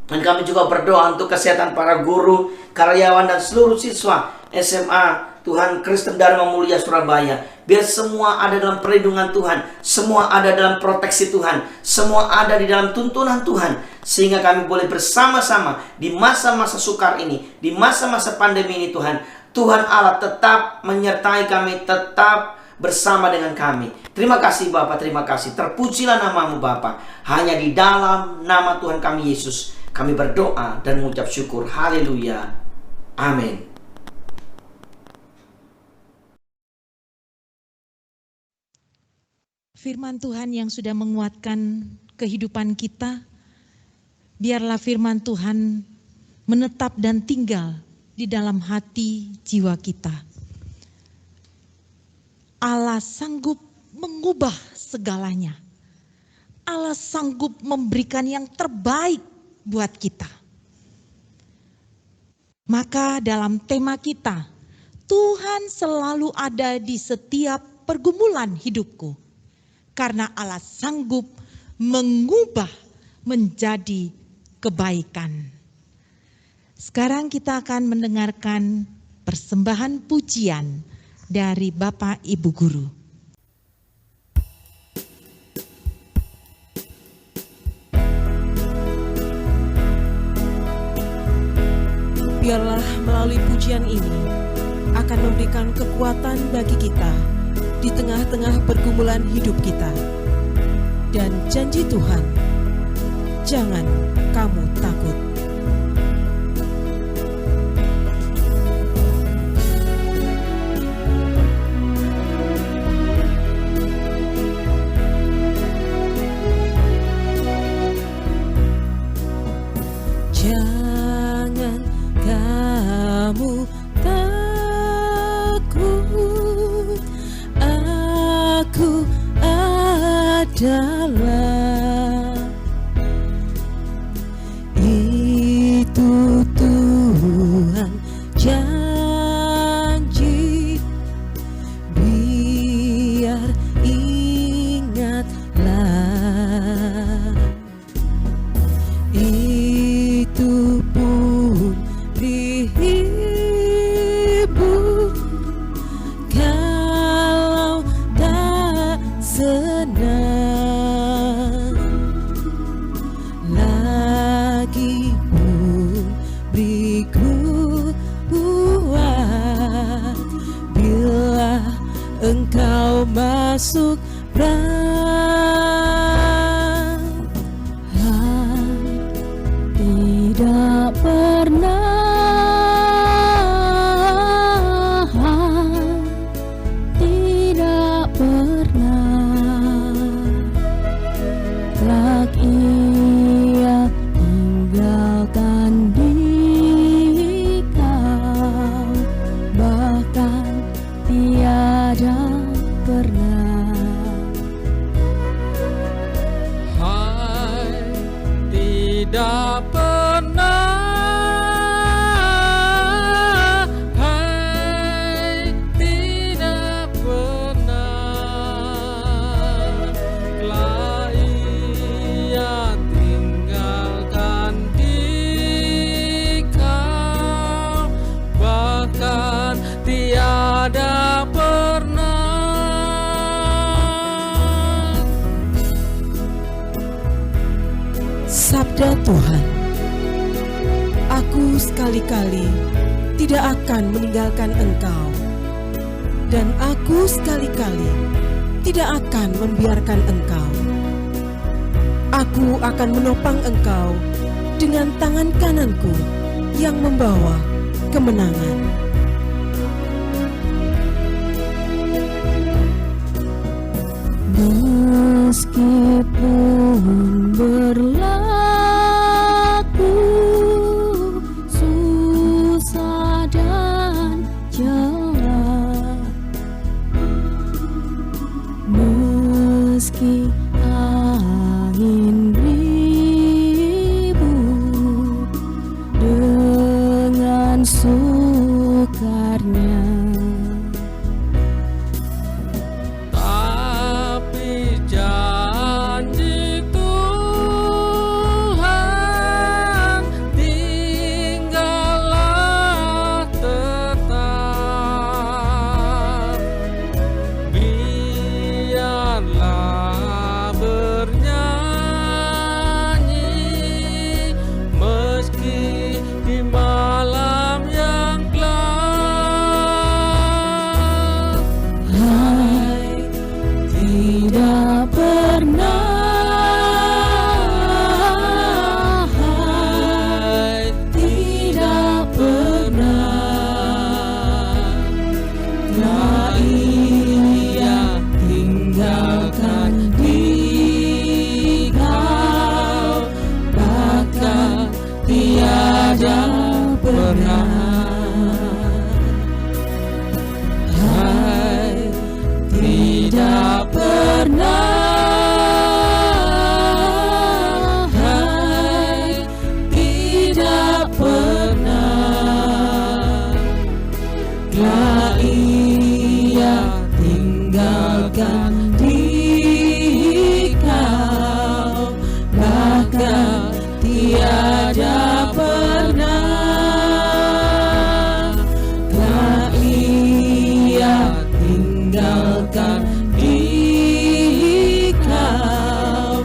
dan kami juga berdoa untuk kesehatan para guru, karyawan, dan seluruh siswa SMA Tuhan Kristen Dharma Mulia Surabaya. Biar semua ada dalam perlindungan Tuhan, semua ada dalam proteksi Tuhan, semua ada di dalam tuntunan Tuhan, sehingga kami boleh bersama-sama di masa-masa sukar ini, di masa-masa pandemi ini Tuhan. Tuhan Allah tetap menyertai kami, tetap bersama dengan kami. Terima kasih Bapa, terima kasih. Terpujilah namamu Bapa. Hanya di dalam nama Tuhan kami Yesus kami berdoa dan mengucap syukur. Haleluya. Amin. Firman Tuhan yang sudah menguatkan kehidupan kita, biarlah firman Tuhan menetap dan tinggal di dalam hati jiwa kita. Allah sanggup mengubah segalanya. Allah sanggup memberikan yang terbaik buat kita. Maka dalam tema kita, Tuhan selalu ada di setiap pergumulan hidupku. Karena Allah sanggup mengubah menjadi kebaikan. Sekarang kita akan mendengarkan persembahan pujian dari Bapak Ibu Guru. Biarlah melalui pujian ini akan memberikan kekuatan bagi kita di tengah-tengah pergumulan hidup kita. Dan janji Tuhan, jangan kamu takut. Jangan kamu takut, aku adalah, itu Tuhan janji, biar ingatlah, itu pun dihibur kalau tak senang, lagi pun beriku buat bila engkau masuk perang. Tidak pernah, tidak pernah kelak ia tinggalkan dikau, bahkan tiada pernah. Hai, tidak pernah, hai, tidak pernah telah ia tinggalkan dikau, bahkan tiada pernah. Sabda Tuhan, aku sekali-kali tidak akan meninggalkan engkau, dan aku sekali-kali tidak akan membiarkan engkau. Aku akan menopang engkau dengan tangan kananku yang membawa kemenangan. Meskipun berlalu pernah, hai, tidak pernah. Telah Ia tinggalkan dikau, bahkan tiada pernah. Telah Ia tinggalkan dikau,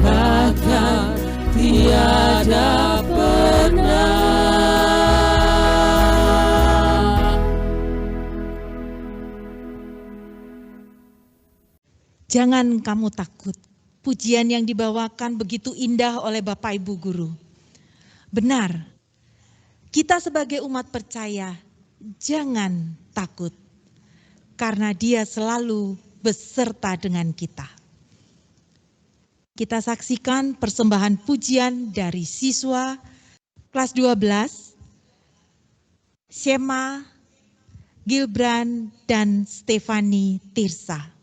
bahkan tiada pernah. Jangan kamu takut. Pujian yang dibawakan begitu indah oleh Bapak Ibu Guru. Benar, kita sebagai umat percaya jangan takut. Karena Dia selalu beserta dengan kita. Kita saksikan persembahan pujian dari siswa kelas 12, Shema, Gilbran, dan Stefani Tirsa.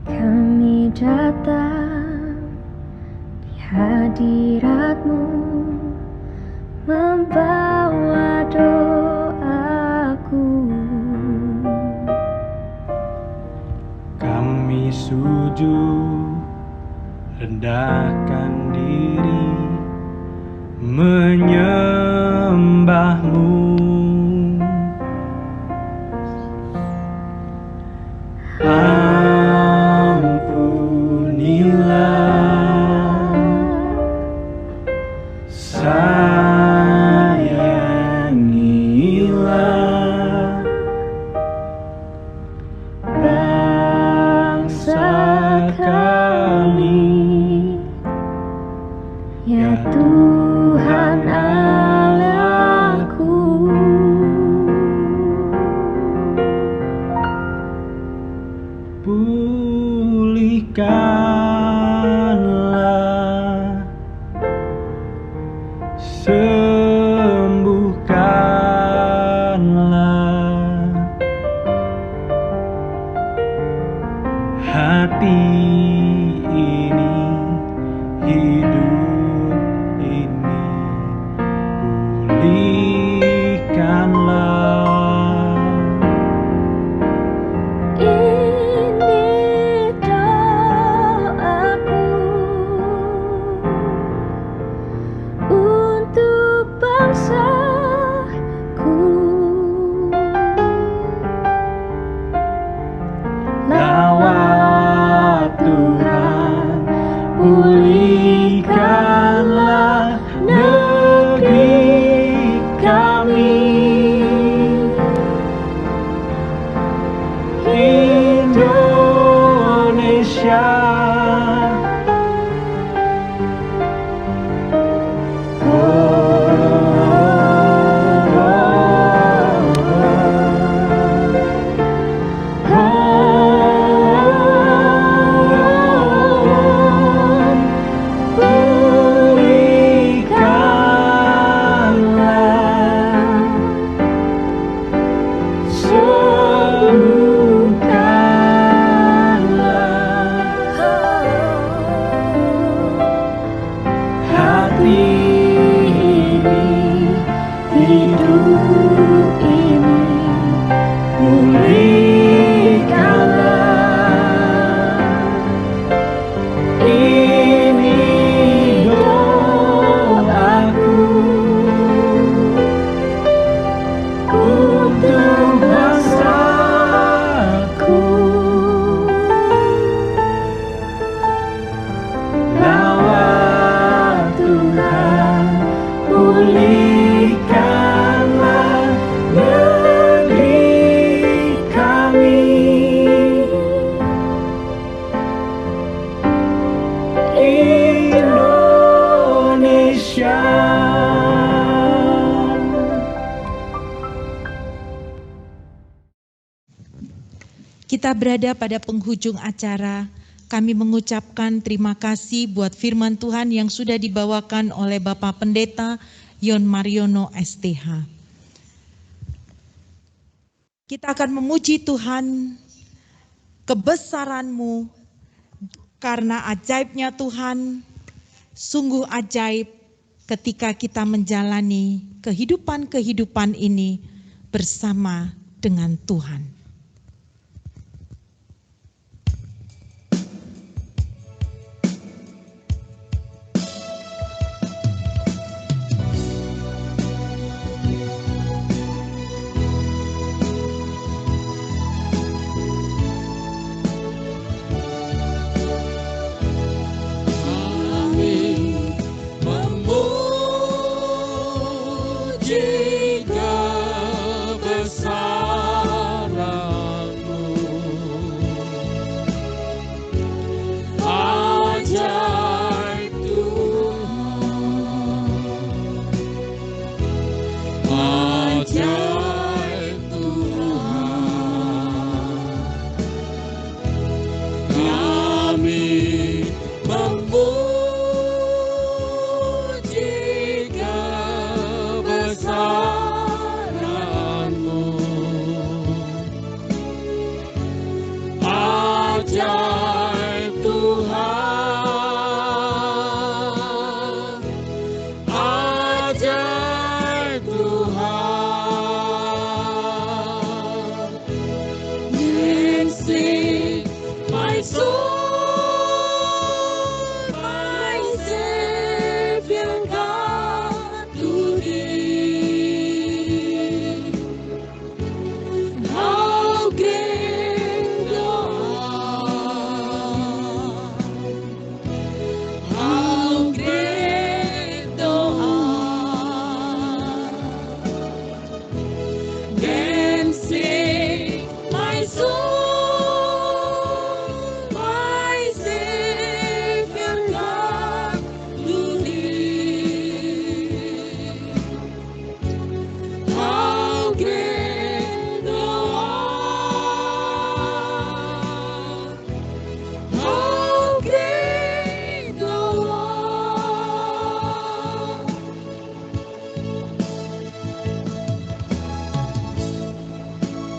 Kami datang di hadirat-Mu, membawa doaku. Kami sujud, rendahkan diri, menyembah-Mu. Ampunilah, sayangilah bangsa kami, ya Tuhan Allahku. Pulihkanlah, sembuhkanlah hati ini, hidup ini, pulihkanlah. Ini doaku untuk bangsaku. Lawat Tuhan, pulihkanlah negeri kami. Indonesia, hidup ini, pulihkanlah. Ini doaku untuk bangsaku. Lawat Tuhan, pulihkanlah negeri kami. Indonesia. Kita berada pada penghujung acara kami mengucapkan terima kasih buat firman Tuhan yang sudah dibawakan oleh Bapak Pendeta Yon Mariono STH. Kita akan memuji Tuhan, kebesaran-Mu, karena ajaibnya Tuhan sungguh ajaib ketika kita menjalani kehidupan ini bersama dengan Tuhan.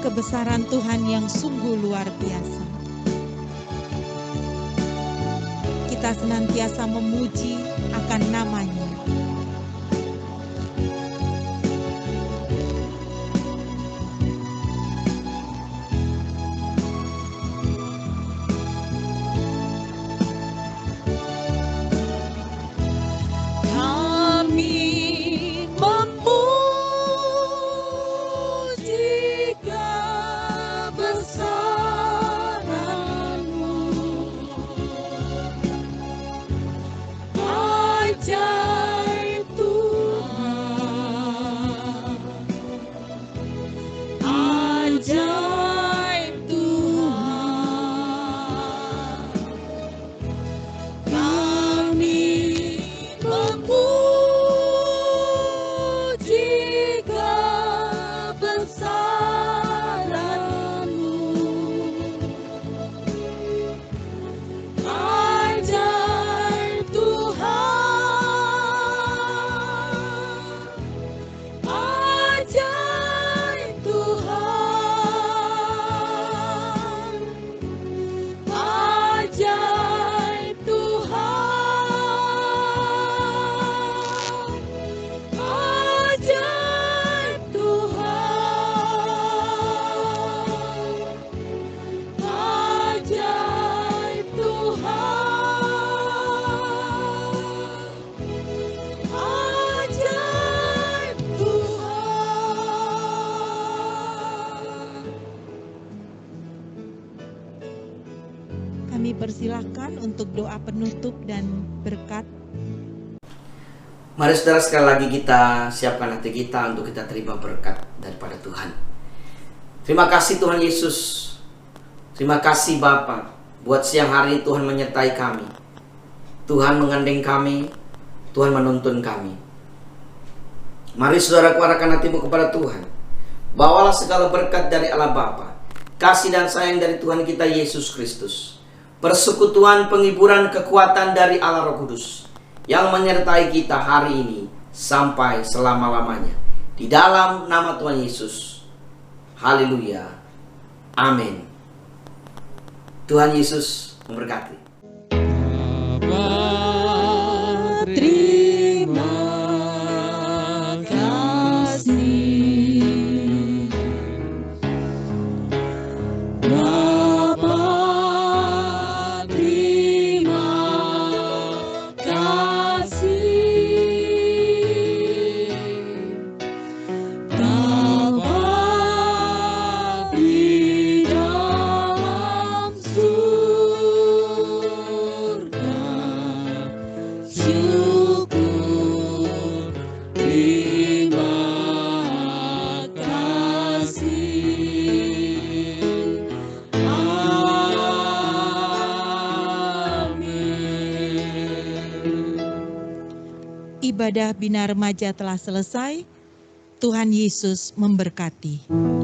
Kebesaran Tuhan yang sungguh luar biasa. Kita senantiasa memuji akan nama-Nya. Kami persilahkan untuk doa penutup dan berkat. Mari saudara, sekali lagi kita siapkan hati kita untuk kita terima berkat daripada Tuhan. Terima kasih Tuhan Yesus. Terima kasih Bapa, buat siang hari Tuhan menyertai kami. Tuhan mengandeng kami, Tuhan menuntun kami. Mari saudara, arahkan hatimu kepada Tuhan. Bawalah segala berkat dari Allah Bapa, kasih dan sayang dari Tuhan kita Yesus Kristus, persekutuan, penghiburan, kekuatan dari Allah Roh Kudus yang menyertai kita hari ini sampai selama-lamanya. Di dalam nama Tuhan Yesus. Haleluya. Amin. Tuhan Yesus memberkati. Terima kasih Bapa, terima kasih Bapa di dalam surga. Syukur, terima kasih. Amin. Ibadah Bina Remaja telah selesai. Tuhan Yesus memberkati.